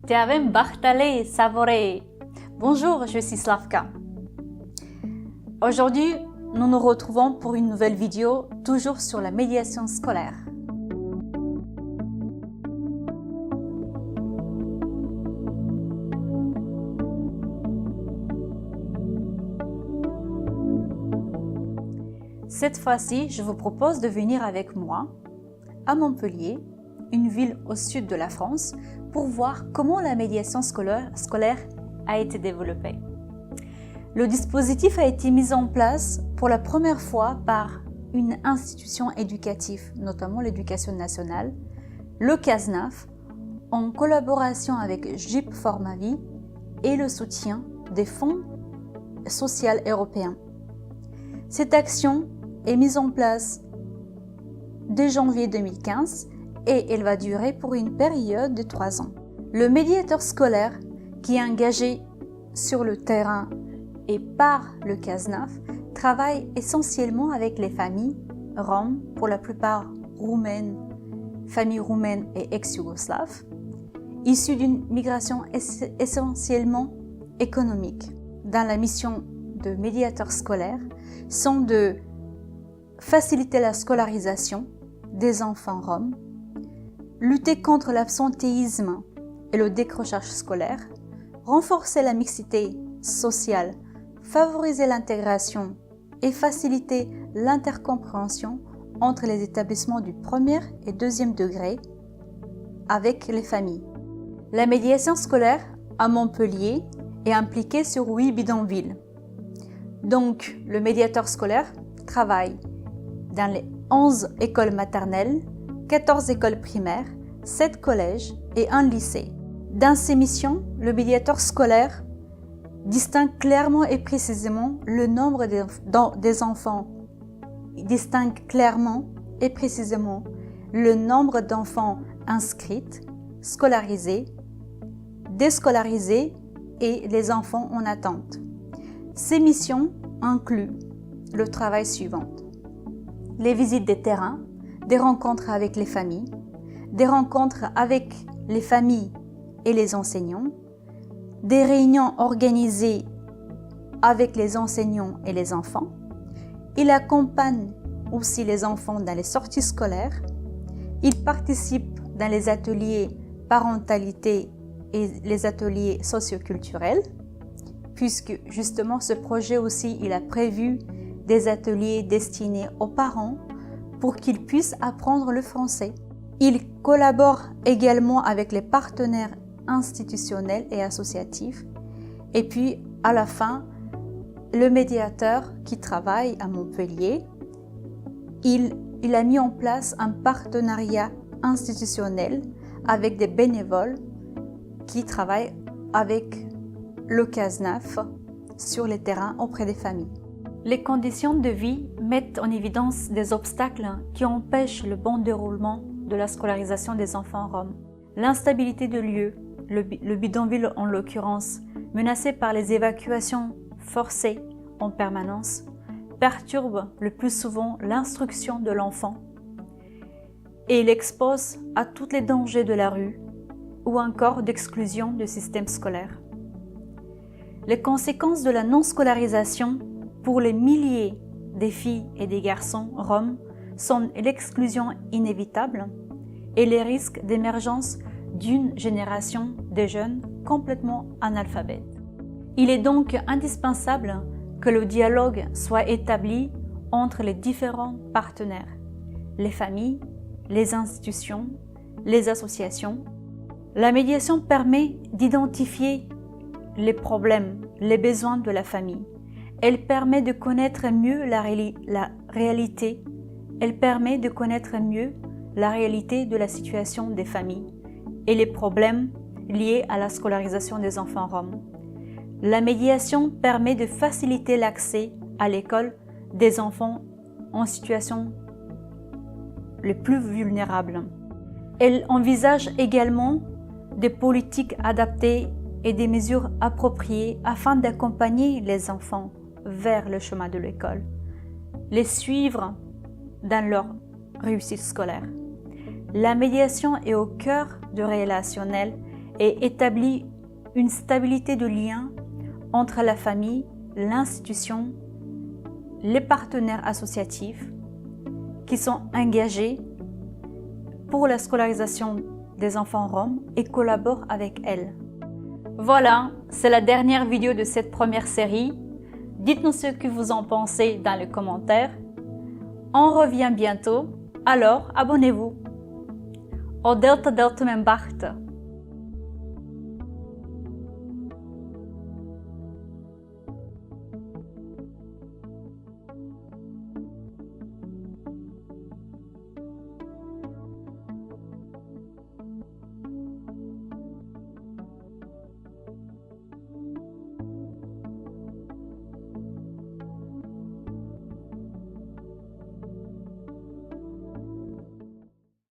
Te avem Bartale Savore. Bonjour, je suis Slavka. Aujourd'hui, nous nous retrouvons pour une nouvelle vidéo, toujours sur la médiation scolaire. Cette fois-ci, je vous propose de venir avec moi à Montpellier, une ville au sud de la France, pour voir comment la médiation scolaire a été développée. Le dispositif a été mis en place pour la première fois par une institution éducative, notamment l'Éducation nationale, le CASNAF, en collaboration avec JIP Forma-Vie et le soutien des fonds sociaux européens. Cette action est mise en place dès janvier 2015 et elle va durer pour une période de 3 ans. Le médiateur scolaire qui est engagé sur le terrain et par le CASNAF travaille essentiellement avec les familles roms, pour la plupart roumaines, familles roumaines et ex-yougoslaves, issues d'une migration essentiellement économique. Dans la mission de médiateur scolaire sont de faciliter la scolarisation des enfants roms, lutter contre l'absentéisme et le décrochage scolaire, renforcer la mixité sociale, favoriser l'intégration et faciliter l'intercompréhension entre les établissements du premier et deuxième degré avec les familles. La médiation scolaire à Montpellier est impliquée sur 8 bidonvilles. Donc, le médiateur scolaire travaille dans les 11 écoles maternelles, 14 écoles primaires, 7 collèges et 1 lycée. Dans ces missions, le médiateur scolaire distingue clairement et précisément le nombre des enfants. Il distingue clairement et précisément le nombre d'enfants inscrits, scolarisés, déscolarisés et les enfants en attente. Ces missions incluent le travail suivant: les visites des terrains, des rencontres avec les familles, des rencontres avec les familles et les enseignants, des réunions organisées avec les enseignants et les enfants. Il accompagne aussi les enfants dans les sorties scolaires. Il participe dans les ateliers parentalité et les ateliers socioculturels, puisque justement ce projet aussi, il a prévu des ateliers destinés aux parents pour qu'ils puissent apprendre le français. Il collabore également avec les partenaires institutionnels et associatifs. Et puis, à la fin, le médiateur qui travaille à Montpellier, il a mis en place un partenariat institutionnel avec des bénévoles qui travaillent avec le CASNAF sur les terrains auprès des familles. Les conditions de vie mettent en évidence des obstacles qui empêchent le bon déroulement de la scolarisation des enfants roms. L'instabilité de lieu, le bidonville en l'occurrence, menacé par les évacuations forcées en permanence, perturbe le plus souvent l'instruction de l'enfant et l'expose à tous les dangers de la rue ou encore d'exclusion du système scolaire. Les conséquences de la non-scolarisation pour les milliers des filles et des garçons roms sont l'exclusion inévitable et les risques d'émergence d'une génération de jeunes complètement analphabètes. Il est donc indispensable que le dialogue soit établi entre les différents partenaires, les familles, les institutions, les associations. La médiation permet d'identifier les problèmes, les besoins de la famille. Elle permet de connaître mieux la réalité. Elle permet de connaître mieux la réalité de la situation des familles et les problèmes liés à la scolarisation des enfants roms. La médiation permet de faciliter l'accès à l'école des enfants en situation les plus vulnérables. Elle envisage également des politiques adaptées et des mesures appropriées afin d'accompagner les enfants vers le chemin de l'école, les suivre dans leur réussite scolaire. La médiation est au cœur du relationnel et établit une stabilité de lien entre la famille, l'institution, les partenaires associatifs qui sont engagés pour la scolarisation des enfants roms et collaborent avec elles. Voilà, c'est la dernière vidéo de cette première série. Dites-nous ce que vous en pensez dans les commentaires. On revient bientôt, alors abonnez-vous. O Delta Delta Membachte.